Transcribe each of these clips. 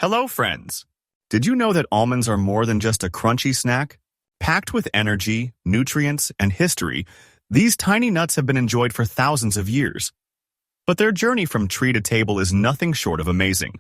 Hello, friends. Did you know that almonds are more than just a crunchy snack? Packed with energy, nutrients, and history, these tiny nuts have been enjoyed for thousands of years. But their journey from tree to table is nothing short of amazing.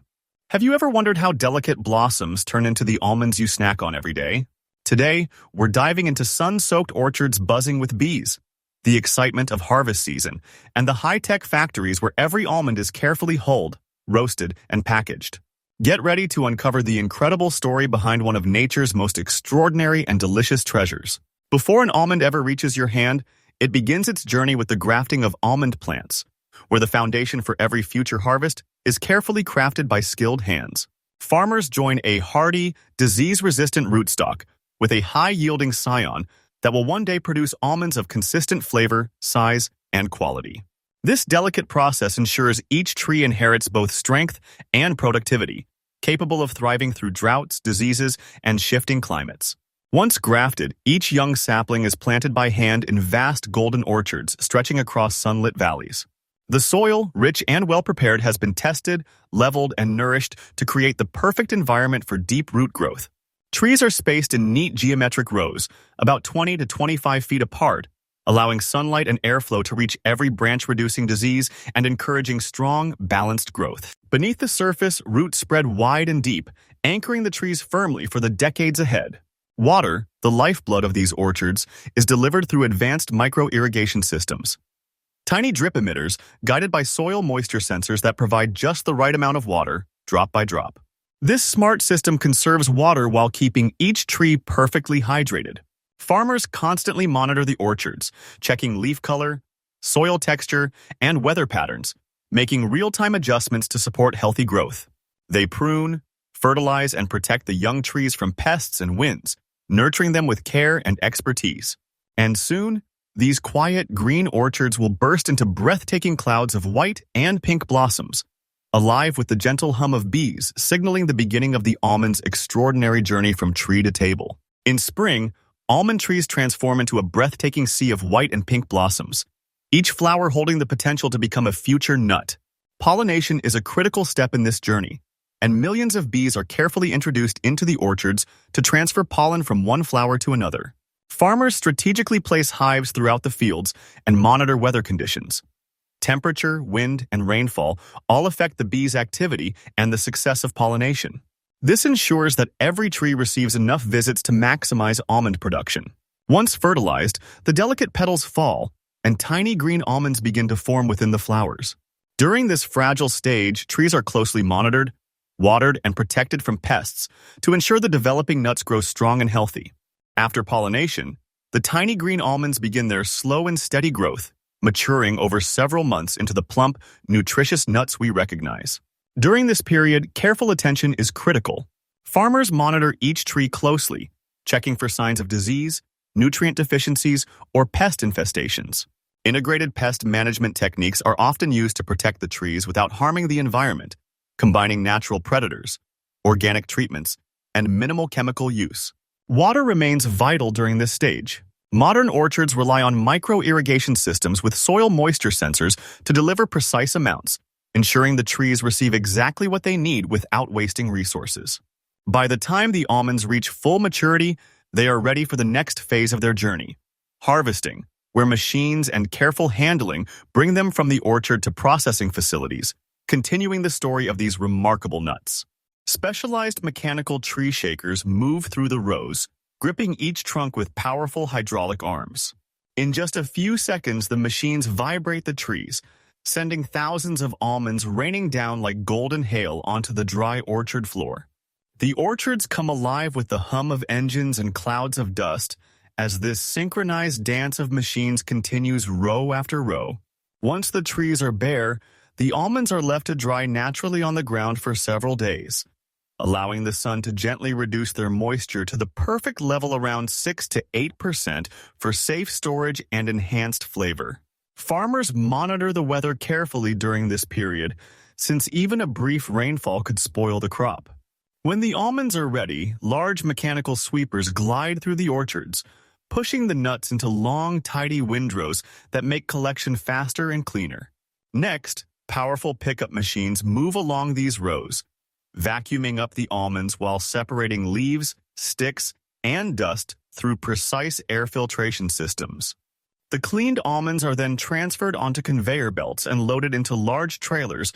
Have you ever wondered how delicate blossoms turn into the almonds you snack on every day? Today, we're diving into sun-soaked orchards buzzing with bees, the excitement of harvest season, and the high-tech factories where every almond is carefully hulled, roasted, and packaged. Get ready to uncover the incredible story behind one of nature's most extraordinary and delicious treasures. Before an almond ever reaches your hand, it begins its journey with the grafting of almond plants, where the foundation for every future harvest is carefully crafted by skilled hands. Farmers join a hardy, disease-resistant rootstock with a high-yielding scion that will one day produce almonds of consistent flavor, size, and quality. This delicate process ensures each tree inherits both strength and productivity, capable of thriving through droughts, diseases, and shifting climates. Once grafted, each young sapling is planted by hand in vast golden orchards stretching across sunlit valleys. The soil, rich and well-prepared, has been tested, leveled, and nourished to create the perfect environment for deep root growth. Trees are spaced in neat geometric rows, about 20 to 25 feet apart, allowing sunlight and airflow to reach every branch, reducing disease and encouraging strong, balanced growth. Beneath the surface, roots spread wide and deep, anchoring the trees firmly for the decades ahead. Water, the lifeblood of these orchards, is delivered through advanced micro-irrigation systems. Tiny drip emitters, guided by soil moisture sensors that provide just the right amount of water, drop by drop. This smart system conserves water while keeping each tree perfectly hydrated. Farmers constantly monitor the orchards, checking leaf color, soil texture, and weather patterns, making real-time adjustments to support healthy growth. They prune, fertilize, and protect the young trees from pests and winds, nurturing them with care and expertise. And soon, these quiet, green orchards will burst into breathtaking clouds of white and pink blossoms, alive with the gentle hum of bees, signaling the beginning of the almond's extraordinary journey from tree to table. In spring, almond trees transform into a breathtaking sea of white and pink blossoms, each flower holding the potential to become a future nut. Pollination is a critical step in this journey, and millions of bees are carefully introduced into the orchards to transfer pollen from one flower to another. Farmers strategically place hives throughout the fields and monitor weather conditions. Temperature, wind, and rainfall all affect the bees' activity and the success of pollination. This ensures that every tree receives enough visits to maximize almond production. Once fertilized, the delicate petals fall, and tiny green almonds begin to form within the flowers. During this fragile stage, trees are closely monitored, watered, and protected from pests to ensure the developing nuts grow strong and healthy. After pollination, the tiny green almonds begin their slow and steady growth, maturing over several months into the plump, nutritious nuts we recognize. During this period, careful attention is critical. Farmers monitor each tree closely, checking for signs of disease, nutrient deficiencies, or pest infestations. Integrated pest management techniques are often used to protect the trees without harming the environment, combining natural predators, organic treatments, and minimal chemical use. Water remains vital during this stage. Modern orchards rely on micro-irrigation systems with soil moisture sensors to deliver precise amounts, ensuring the trees receive exactly what they need without wasting resources. By the time the almonds reach full maturity, they are ready for the next phase of their journey, harvesting, where machines and careful handling bring them from the orchard to processing facilities, continuing the story of these remarkable nuts. Specialized mechanical tree shakers move through the rows, gripping each trunk with powerful hydraulic arms. In just a few seconds, the machines vibrate the trees, sending thousands of almonds raining down like golden hail onto the dry orchard floor. The orchards come alive with the hum of engines and clouds of dust as this synchronized dance of machines continues row after row. Once the trees are bare, the almonds are left to dry naturally on the ground for several days, allowing the sun to gently reduce their moisture to the perfect level around 6 to 8% for safe storage and enhanced flavor. Farmers monitor the weather carefully during this period, since even a brief rainfall could spoil the crop. When the almonds are ready, large mechanical sweepers glide through the orchards, pushing the nuts into long, tidy windrows that make collection faster and cleaner. Next, powerful pickup machines move along these rows, vacuuming up the almonds while separating leaves, sticks, and dust through precise air filtration systems. The cleaned almonds are then transferred onto conveyor belts and loaded into large trailers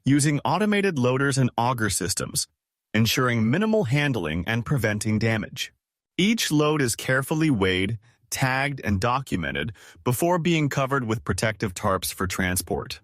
using automated loaders and auger systems, ensuring minimal handling and preventing damage. Each load is carefully weighed, tagged, and documented before being covered with protective tarps for transport.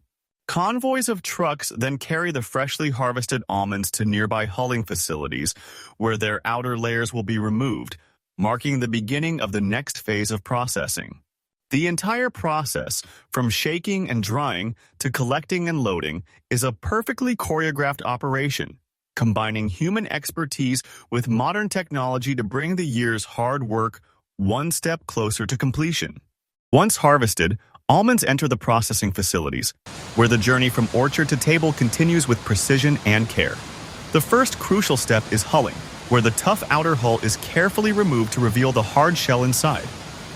Convoys of trucks then carry the freshly harvested almonds to nearby hulling facilities, where their outer layers will be removed, marking the beginning of the next phase of processing. The entire process, from shaking and drying to collecting and loading, is a perfectly choreographed operation, combining human expertise with modern technology to bring the year's hard work one step closer to completion. Once harvested, almonds enter the processing facilities, where the journey from orchard to table continues with precision and care. The first crucial step is hulling, where the tough outer hull is carefully removed to reveal the hard shell inside.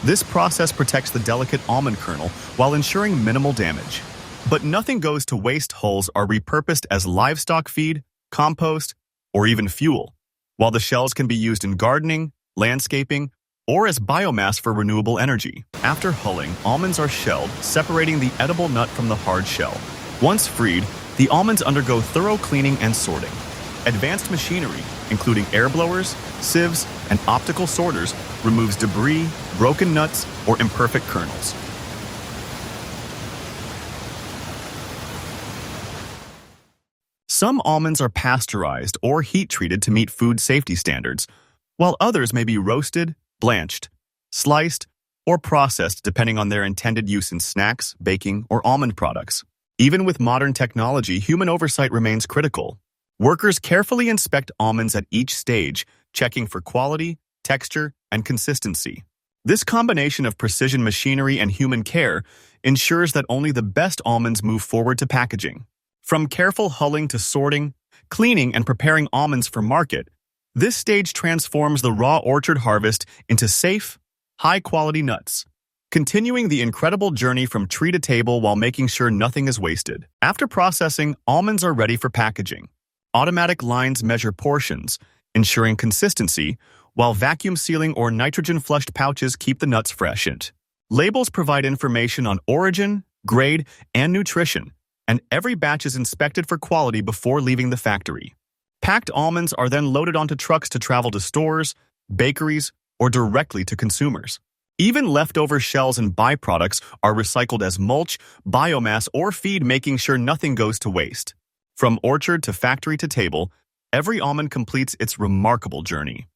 This process protects the delicate almond kernel while ensuring minimal damage. But nothing goes to waste. Hulls are repurposed as livestock feed, compost, or even fuel, while the shells can be used in gardening, landscaping, or as biomass for renewable energy. After hulling, almonds are shelled, separating the edible nut from the hard shell. Once freed, the almonds undergo thorough cleaning and sorting. Advanced machinery, including air blowers, sieves, and optical sorters, removes debris, broken nuts, or imperfect kernels. Some almonds are pasteurized or heat-treated to meet food safety standards, while others may be roasted, blanched, sliced, or processed depending on their intended use in snacks, baking, or almond products. Even with modern technology, human oversight remains critical. Workers carefully inspect almonds at each stage, checking for quality, texture, and consistency. This combination of precision machinery and human care ensures that only the best almonds move forward to packaging. From careful hulling to sorting, cleaning, and preparing almonds for market, this stage transforms the raw orchard harvest into safe, high-quality nuts, continuing the incredible journey from tree to table while making sure nothing is wasted. After processing, almonds are ready for packaging. Automatic lines measure portions, ensuring consistency, while vacuum sealing or nitrogen-flushed pouches keep the nuts fresh. Labels provide information on origin, grade, and nutrition, and every batch is inspected for quality before leaving the factory. Packed almonds are then loaded onto trucks to travel to stores, bakeries, or directly to consumers. Even leftover shells and byproducts are recycled as mulch, biomass, or feed, making sure nothing goes to waste. From orchard to factory to table, every almond completes its remarkable journey.